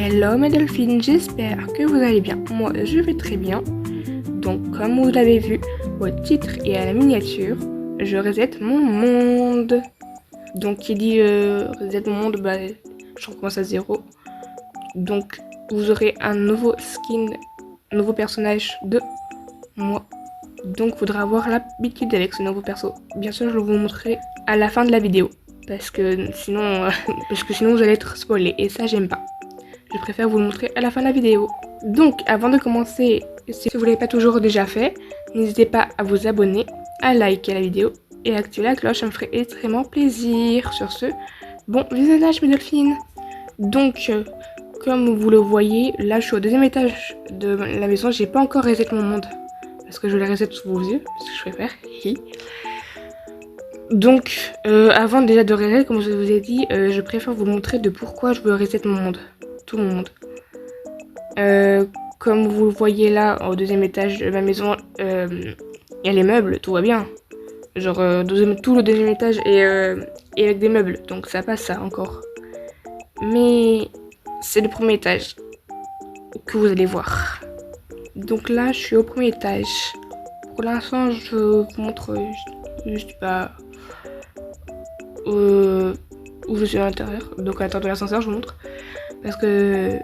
Hello mes delphines, j'espère que vous allez bien. Moi je vais très bien. Donc comme vous l'avez vu au titre et à la miniature, je reset mon monde. Donc qui dit reset mon monde, je recommence à zéro. Donc vous aurez un nouveau skin, un nouveau personnage de moi. Donc faudra avoir l'habitude avec ce nouveau perso. Bien sûr je vais vous montrer à la fin de la vidéo. Parce que sinon vous allez être spoilé et ça j'aime pas. Je préfère vous le montrer à la fin de la vidéo. Donc avant de commencer, si vous ne l'avez pas toujours déjà fait, n'hésitez pas à vous abonner, à liker la vidéo et à activer la cloche, ça me ferait extrêmement plaisir. Sur ce, bon visionnage mes delphines. Donc comme vous le voyez, là je suis au deuxième étage de la maison, j'ai pas encore reset mon monde. Parce que je le reset sous vos yeux, parce que je préfère. Donc, avant déjà de reset, comme je vous ai dit, je préfère vous montrer de pourquoi je veux reset mon monde. Tout mon monde. Comme vous le voyez là, au deuxième étage de ma maison, il y a les meubles, tout va bien. Genre, tout le deuxième étage est avec des meubles, donc ça passe ça encore. Mais c'est le premier étage que vous allez voir. Donc là, je suis au premier étage. Pour l'instant, je vous montre juste pas où je suis à l'intérieur. Donc à l'intérieur de l'ascenseur, je vous montre. Parce que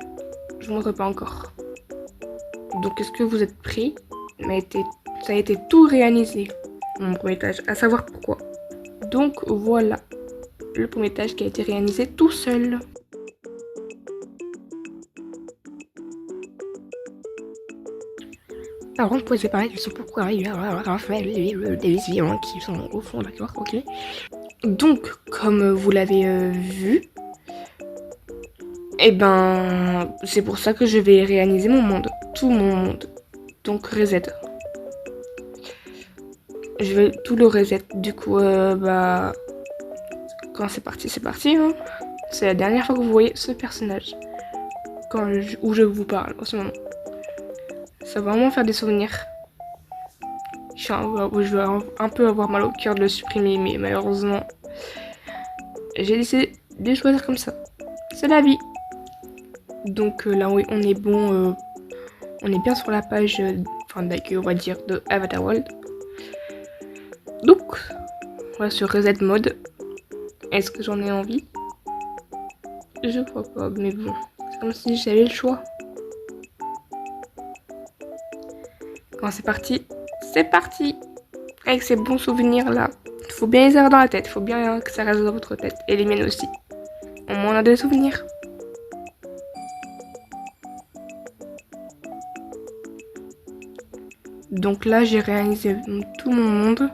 je vous montre pas encore. Donc est-ce que vous êtes prêts? Ça a été tout réalisé, mon premier étage, à savoir pourquoi. Donc voilà, le premier étage qui a été réalisé tout seul. Par contre, c'est pareil, je sais pourquoi il y a des violons qui sont au fond, d'accord, ok. Donc, comme vous l'avez vu, c'est pour ça que je vais réaliser mon monde, tout mon monde. Donc reset. Je vais tout le reset. Du coup, quand c'est parti, hein. C'est la dernière fois que vous voyez ce personnage. Où je vous parle en ce moment. Ça va vraiment faire des souvenirs. Je vais un peu avoir mal au cœur de le supprimer, mais malheureusement, j'ai décidé de choisir comme ça. C'est la vie. Donc là, oui, on est bon. On est bien sur la page, on va dire, de Avatar World. Donc, voilà, sur Reset Mode. Est-ce que j'en ai envie? Je crois pas, mais bon. C'est comme si j'avais le choix. Quand c'est parti, c'est parti! Avec ces bons souvenirs là. Il faut bien les avoir dans la tête. Il faut bien que ça reste dans votre tête. Et les miennes aussi. Au moins on a des souvenirs. Donc là, j'ai réalisé tout mon monde.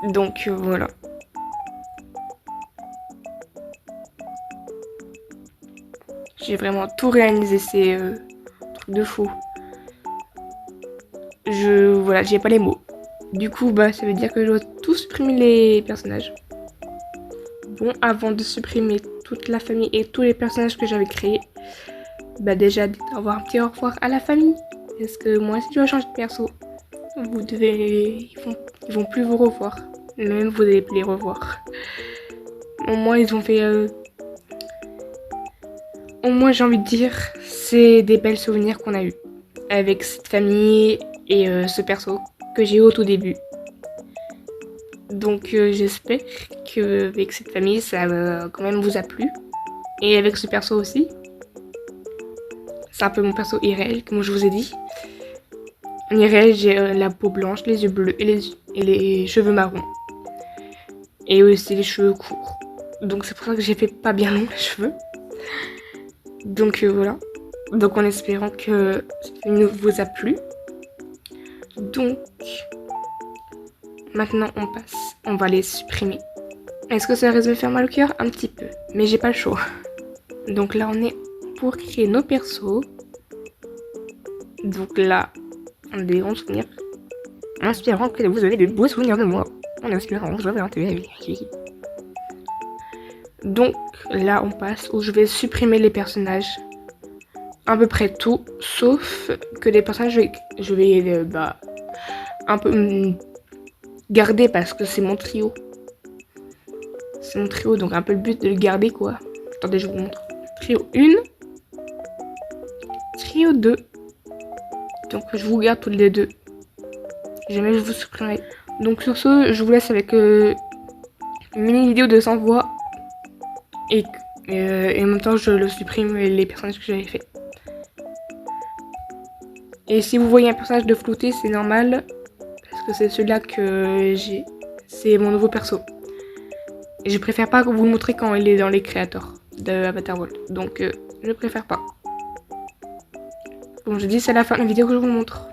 Donc voilà. J'ai vraiment tout réalisé, c'est truc de fou. Voilà, j'ai pas les mots. Du coup, ça veut dire que je dois tout supprimer les personnages. Bon, avant de supprimer toute la famille et tous les personnages que j'avais créés, déjà, avoir un petit au revoir à la famille. Parce que moi, si je dois changer de perso, ils vont plus vous revoir. Même vous allez les revoir. Au moins, ils ont fait... Au moins, j'ai envie de dire, c'est des belles souvenirs qu'on a eu avec cette famille et ce perso que j'ai eu au tout début. Donc, j'espère qu'avec cette famille, ça quand même vous a plu. Et avec ce perso aussi. C'est un peu mon perso IRL, comme je vous ai dit. En IRL, j'ai la peau blanche, les yeux bleus et les cheveux marrons. Et aussi les cheveux courts. Donc, c'est pour ça que j'ai fait pas bien long les cheveux. Donc voilà. Donc en espérant que cette vidéo vous a plu. Donc maintenant on va les supprimer. Est-ce que ça risque de me faire mal au cœur? Un petit peu. Mais j'ai pas le choix. Donc là on est pour créer nos persos. Donc là, on a des bons souvenirs. En espérant que vous avez de beaux souvenirs de moi. En espérant que vous avez un TV. Donc là on passe où je vais supprimer les personnages. À peu près tout, sauf que les personnages je vais un peu garder parce que c'est mon trio. C'est mon trio, donc un peu le but de le garder quoi. Attendez, je vous montre. Trio 1. Trio 2. Donc je vous garde toutes les deux. Jamais je vous supprimerai. Donc sur ce, je vous laisse avec une mini vidéo de 100 voix. Et en même temps, je le supprime les personnages que j'avais fait. Et si vous voyez un personnage de flouté, c'est normal. Parce que c'est celui-là que j'ai. C'est mon nouveau perso. Et je préfère pas vous le montrer quand il est dans les créateurs de Avatar World. Donc je préfère pas. Bon, je dis c'est la fin de la vidéo que je vous montre.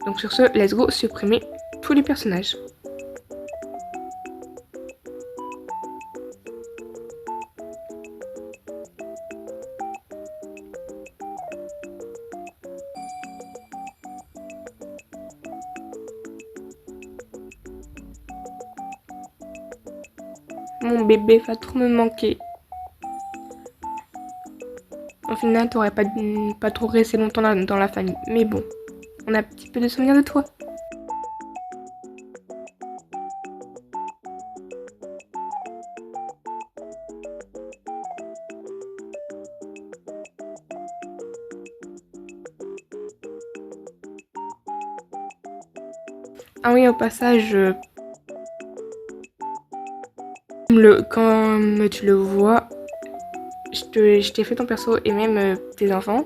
Donc sur ce, let's go supprimer tous les personnages. Mon bébé va trop me manquer. Au final, t'aurais pas trop resté longtemps dans la famille. Mais bon, on a un petit peu de souvenirs de toi. Ah oui, au passage, comme tu le vois, je t'ai fait ton perso et même tes enfants.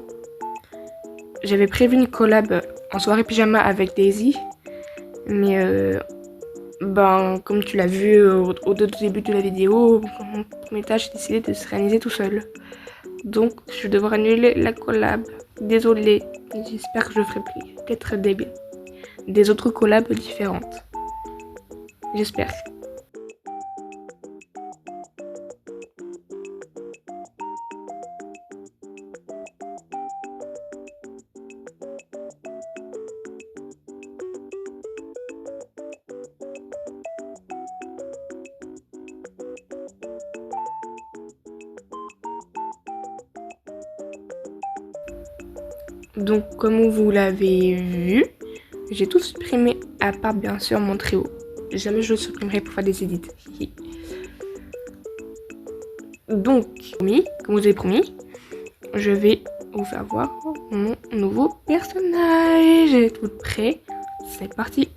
J'avais prévu une collab en soirée pyjama avec Daisy. Mais comme tu l'as vu au début de la vidéo, mon premier tâche, j'ai décidé de se réaliser tout seul. Donc je vais devoir annuler la collab. Désolée, j'espère que je ferai peut-être des autres collabs différentes. J'espère. Donc comme vous l'avez vu, j'ai tout supprimé à part bien sûr mon trio. Jamais je le supprimerai pour faire des edits. Donc, comme vous avez promis, je vais vous faire voir mon nouveau personnage. Tout prêt, c'est parti.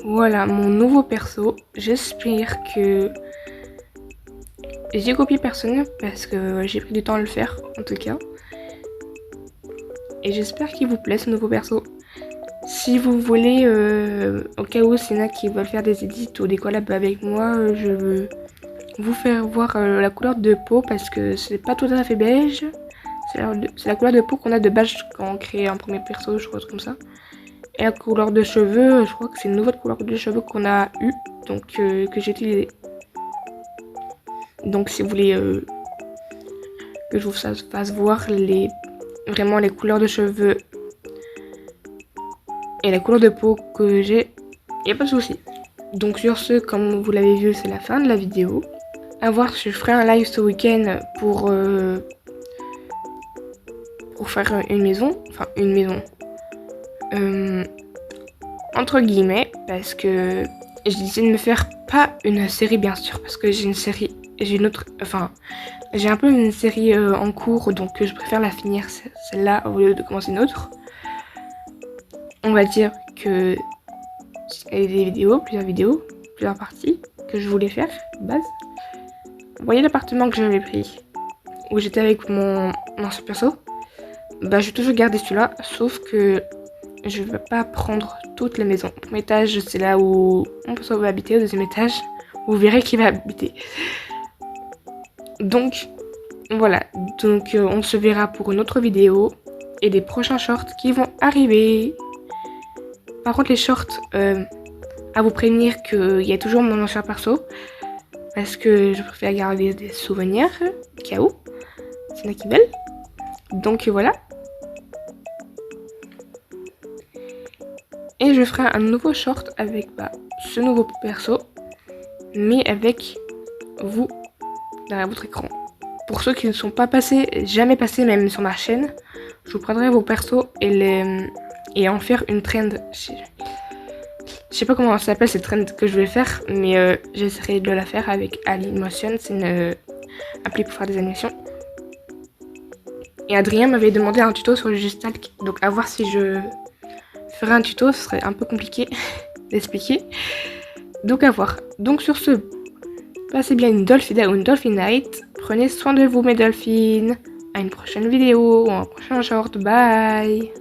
Voilà mon nouveau perso. J'espère que j'ai copié personne parce que j'ai pris du temps à le faire en tout cas. Et j'espère qu'il vous plaît ce nouveau perso. Si vous voulez, au cas où c'est là qui veulent faire des edits ou des collabs avec moi, je veux vous faire voir la couleur de peau parce que c'est pas tout à fait beige. C'est la couleur de peau qu'on a de base quand on crée un premier perso, je crois comme ça. Et la couleur de cheveux, je crois que c'est une nouvelle couleur de cheveux qu'on a eu, donc que j'ai utilisé. Donc si vous voulez que je vous fasse voir vraiment les couleurs de cheveux et la couleur de peau que j'ai, il n'y a pas de souci. Donc sur ce, comme vous l'avez vu, c'est la fin de la vidéo. À voir si je ferai un live ce week-end pour faire une maison. Enfin, une maison. Entre guillemets, parce que j'ai décidé de me faire pas une série bien sûr, parce que j'ai un peu une série en cours, donc je préfère la finir celle-là au lieu de commencer une autre. On va dire que il y a plusieurs vidéos, plusieurs parties que je voulais faire de base. Vous voyez l'appartement que j'avais pris, où j'étais avec mon ancien perso. Bah, je vais toujours garder celui-là, sauf que je ne vais pas prendre toute la maison. Le premier étage, c'est là où mon perso va habiter. Au deuxième étage, vous verrez qui va habiter. Donc, voilà. Donc, on se verra pour une autre vidéo et des prochains shorts qui vont arriver. Par contre, les shorts, à vous prévenir qu'il y a toujours mon ancien perso. Parce que je préfère garder des souvenirs, au cas où. C'est là qui belle. Donc, voilà. Et je ferai un nouveau short avec ce nouveau perso, mais avec vous derrière votre écran. Pour ceux qui ne sont pas jamais passés même sur ma chaîne, je vous prendrai vos persos et en faire une trend. Je sais pas comment ça s'appelle cette trend que je vais faire, mais j'essaierai de la faire avec Dailymotion, c'est une appli pour faire des animations. Et Adrien m'avait demandé un tuto sur le Gestalk, donc à voir si je ferai un tuto, ce serait un peu compliqué d'expliquer. Donc à voir. Donc sur ce, passez bien une Dolphin Day ou une Dolphin Night. Prenez soin de vous mes dolphins. À une prochaine vidéo ou un prochain short. Bye.